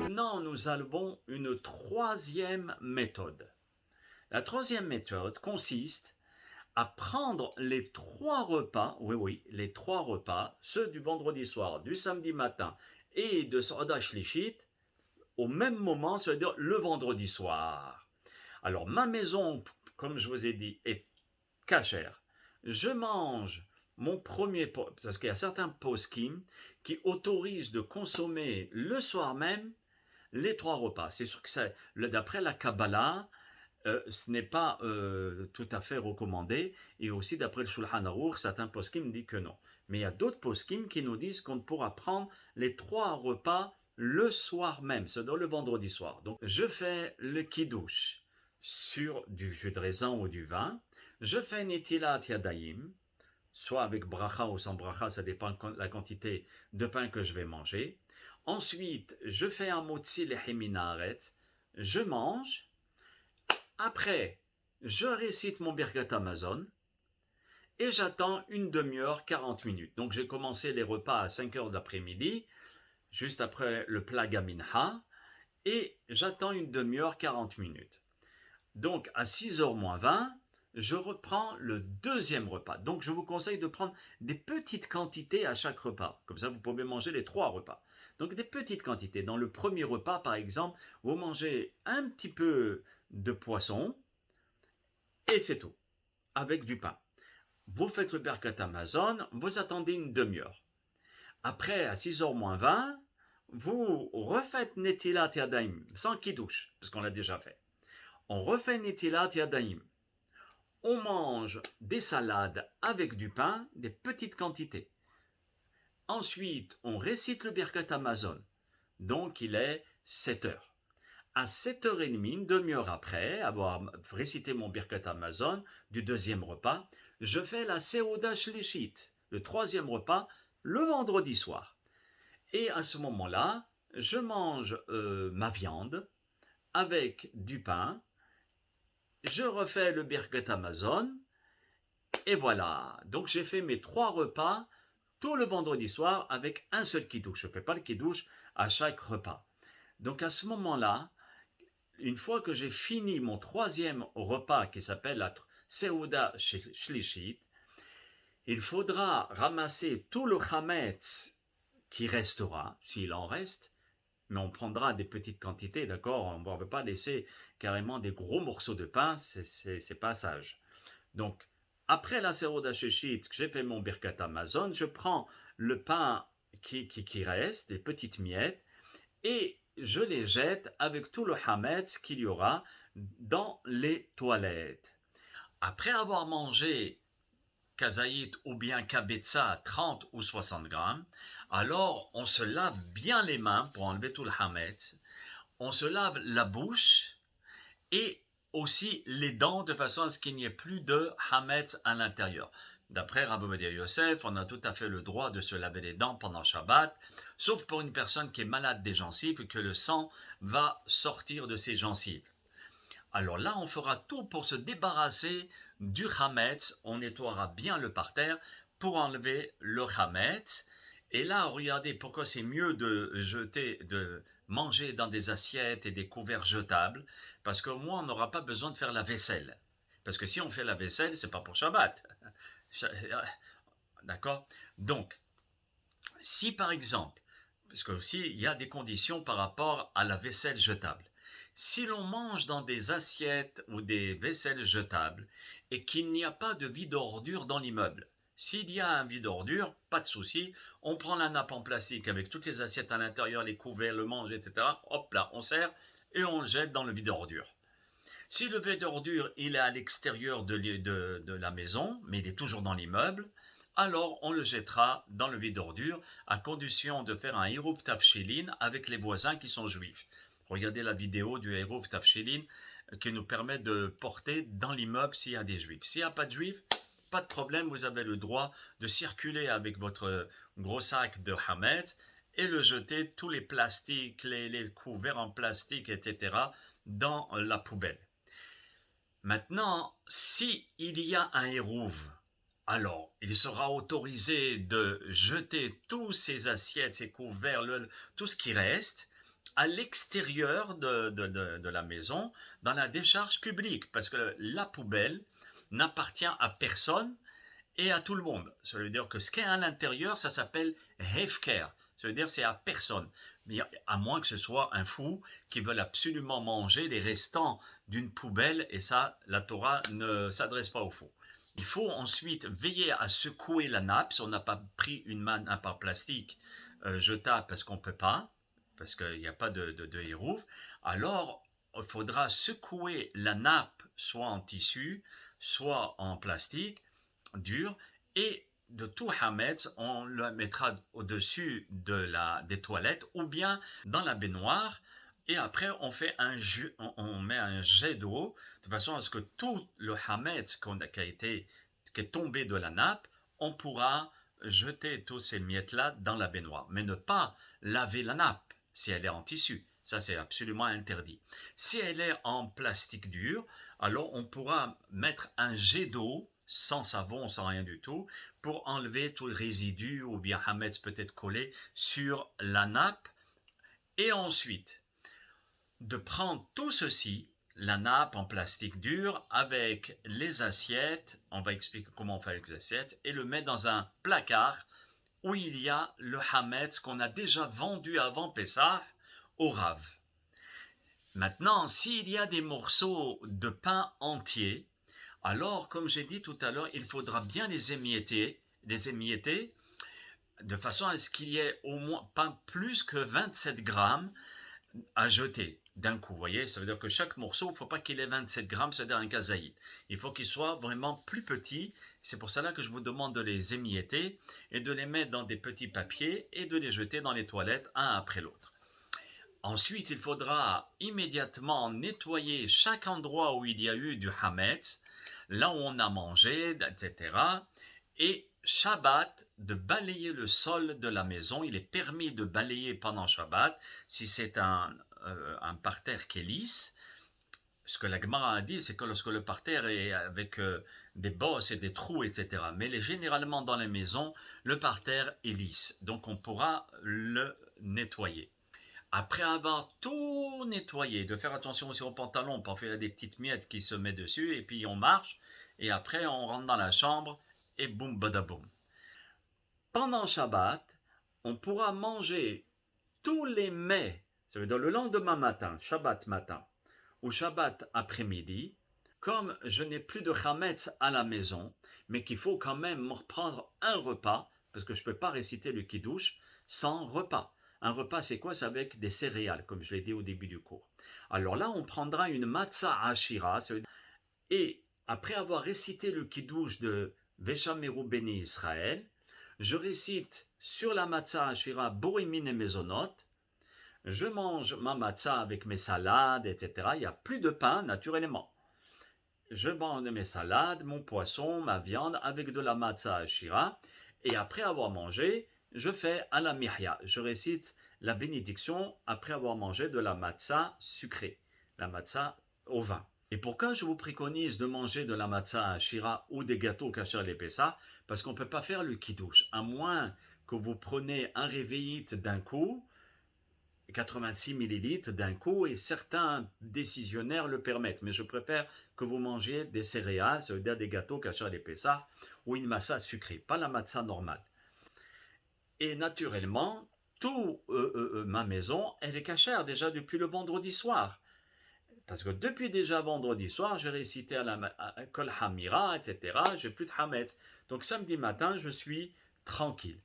Maintenant, nous avons une troisième méthode. La troisième méthode consiste à prendre les trois repas, oui, oui, les trois repas, ceux du vendredi soir, du samedi matin et de Sa'ada Shlichit, au même moment, c'est-à-dire le vendredi soir. Alors, ma maison, comme je vous ai dit, est cachère. Je mange mon premier, parce qu'il y a certains poskim qui autorisent de consommer le soir même les trois repas. C'est sûr que d'après la Kabbalah, ce n'est pas tout à fait recommandé. Et aussi, d'après le Shulchan Aruch, certains poskim disent que non. Mais il y a d'autres poskim qui nous disent qu'on pourra prendre les trois repas le soir même, c'est-à-dire le vendredi soir. Donc, je fais le kiddush sur du jus de raisin ou du vin. Je fais netilat yadayim, soit avec bracha ou sans bracha, ça dépend de la quantité de pain que je vais manger. Ensuite, je fais un motzi lehiminaret, je mange. Après, je récite mon Birkat Amazon et j'attends une demi-heure, 40 minutes. Donc j'ai commencé les repas à 5 heures d'après-midi, juste après le plat Gaminha, et j'attends une demi-heure, 40 minutes. Donc à 6h moins 20, je reprends le deuxième repas. Donc je vous conseille de prendre des petites quantités à chaque repas. Comme ça, vous pouvez manger les trois repas. Donc des petites quantités. Dans le premier repas, par exemple, vous mangez un petit peu de poisson, et c'est tout, avec du pain. Vous faites le Birkat Amazon, vous attendez une demi-heure. Après, à 6h moins 20, vous refaites Netilat Yadayim, sans kiddush, parce qu'on l'a déjà fait. On refait Netilat Yadayim. On mange des salades avec du pain, des petites quantités. Ensuite, on récite le Birkat Amazon. Donc, il est 7 heures. À 7h30, une demi-heure après avoir récité mon Birkat Amazon du deuxième repas, je fais la Seuda Shlichit, le troisième repas, le vendredi soir. Et à ce moment-là, je mange ma viande avec du pain, je refais le Birkat Amazon, et voilà. Donc j'ai fait mes trois repas tout le vendredi soir avec un seul kiddush. Je ne fais pas le kiddush à chaque repas. Donc à ce moment-là, une fois que j'ai fini mon troisième repas qui s'appelle la Seuda Shlichit, il faudra ramasser tout le chametz qui restera, s'il en reste, mais on prendra des petites quantités, d'accord? On ne va pas laisser carrément des gros morceaux de pain, c'est pas sage. Donc, après la Seuda Shlichit, que j'ai fait mon Birkat Amazon, je prends le pain qui reste, des petites miettes, et je les jette avec tout le hametz qu'il y aura dans les toilettes. Après avoir mangé kazaït ou bien kabetza à 30 ou 60 grammes, alors on se lave bien les mains pour enlever tout le hametz, on se lave la bouche et aussi les dents de façon à ce qu'il n'y ait plus de hametz à l'intérieur. D'après Rabbi Ovadia Yosef, on a tout à fait le droit de se laver les dents pendant Shabbat, sauf pour une personne qui est malade des gencives et que le sang va sortir de ses gencives. Alors là, on fera tout pour se débarrasser du chametz, on nettoiera bien le parterre pour enlever le chametz. Et là, regardez pourquoi c'est mieux de manger dans des assiettes et des couverts jetables, parce qu'au moins on n'aura pas besoin de faire la vaisselle. Parce que si on fait la vaisselle, c'est pas pour Shabbat. D'accord? Donc, si par exemple, parce que aussi il y a des conditions par rapport à la vaisselle jetable. Si l'on mange dans des assiettes ou des vaisselles jetables et qu'il n'y a pas de vide ordure dans l'immeuble, s'il y a un vide ordure, pas de souci, on prend la nappe en plastique avec toutes les assiettes à l'intérieur, les couverts, le manche, etc. Hop là, on sert et on le jette dans le vide ordure. Si le vide ordure il est à l'extérieur de la maison, mais il est toujours dans l'immeuble, alors on le jettera dans le vide ordure à condition de faire un Eruv Tafshilin avec les voisins qui sont juifs. Regardez la vidéo du Eruv Tafshilin qui nous permet de porter dans l'immeuble s'il y a des juifs. S'il n'y a pas de juifs, pas de problème, vous avez le droit de circuler avec votre gros sac de Hametz et le jeter tous les plastiques, les couverts en plastique, etc. dans la poubelle. Maintenant, si il y a un Eruv, alors il sera autorisé de jeter tous ces assiettes, ces couverts, tout ce qui reste, à l'extérieur de la maison, dans la décharge publique, parce que la poubelle n'appartient à personne et à tout le monde. Ça veut dire que ce qui est à l'intérieur, ça s'appelle hefker. Ça veut dire c'est à personne. Mais à moins que ce soit un fou qui veut absolument manger les restants d'une poubelle, et ça, la Torah ne s'adresse pas aux fous. Il faut ensuite veiller à secouer la nappe. Si on n'a pas pris une nappe en plastique jetable parce qu'on ne peut pas, parce qu'il n'y a pas de hérouf, alors il faudra secouer la nappe soit en tissu, soit en plastique dur, et de tout hametz, on le mettra au-dessus des toilettes ou bien dans la baignoire, et après on fait on met un jet d'eau de façon à ce que tout le hametz qui est tombé de la nappe, on pourra jeter toutes ces miettes-là dans la baignoire, mais ne pas laver la nappe si elle est en tissu. Ça, c'est absolument interdit. Si elle est en plastique dur, alors on pourra mettre un jet d'eau sans savon, sans rien du tout, pour enlever tout le résidu ou bien hametz peut-être collé sur la nappe. Et ensuite, de prendre tout ceci, la nappe en plastique dur avec les assiettes, on va expliquer comment on fait avec les assiettes, et le mettre dans un placard où il y a le hametz qu'on a déjà vendu avant Pessah au Rav. Maintenant, s'il y a des morceaux de pain entier, alors, comme j'ai dit tout à l'heure, il faudra bien les émietter de façon à ce qu'il y ait au moins pas plus que 27 grammes à jeter d'un coup. Vous voyez, ça veut dire que chaque morceau, il ne faut pas qu'il ait 27 grammes, c'est-à-dire un kazaïd. Il faut qu'il soit vraiment plus petit. C'est pour cela que je vous demande de les émietter et de les mettre dans des petits papiers et de les jeter dans les toilettes un après l'autre. Ensuite, il faudra immédiatement nettoyer chaque endroit où il y a eu du hametz, là où on a mangé, etc. Et Shabbat, de balayer le sol de la maison. Il est permis de balayer pendant Shabbat si c'est un parterre qui est lisse. Ce que la Gemara a dit, c'est que lorsque le parterre est avec des bosses et des trous, etc. Mais généralement dans les maisons, le parterre est lisse. Donc on pourra le nettoyer. Après avoir tout nettoyé, de faire attention aussi au pantalon, parfois il y a des petites miettes qui se mettent dessus, et puis on marche, et après on rentre dans la chambre, et boum badaboum. Pendant Shabbat, on pourra manger tous les mets, ça veut dire le lendemain matin, Shabbat matin, ou Shabbat après-midi, comme je n'ai plus de chametz à la maison, mais qu'il faut quand même me reprendre un repas, parce que je ne peux pas réciter le kiddush sans repas. Un repas, c'est quoi? C'est avec des céréales, comme je l'ai dit au début du cours. Alors là, on prendra une matzah ashira, et après avoir récité le kiddush de Veshameru Beni Israël, je récite sur la matzah ashira Borimin et Mezonot, je mange ma matzah avec mes salades, etc. Il n'y a plus de pain, naturellement. Je mange mes salades, mon poisson, ma viande, avec de la matzah ashira, et après avoir mangé, je fais à la mihya. Je récite la bénédiction après avoir mangé de la matzah sucrée, la matzah au vin. Et pourquoi je vous préconise de manger de la matzah ashira ou des gâteaux kasher les Pessah? Parce qu'on ne peut pas faire le kiddush, à moins que vous preniez un réveillite d'un coup, 86 millilitres d'un coup, et certains décisionnaires le permettent. Mais je préfère que vous mangiez des céréales, ça veut dire des gâteaux kasher les Pessah, ou une matzah sucrée, pas la matzah normale. Et naturellement, ma maison, elle est cachère déjà depuis le vendredi soir. Parce que depuis déjà vendredi soir, j'ai récité à Kol Hamira, etc. J'ai plus de Hametz. Donc samedi matin, je suis tranquille.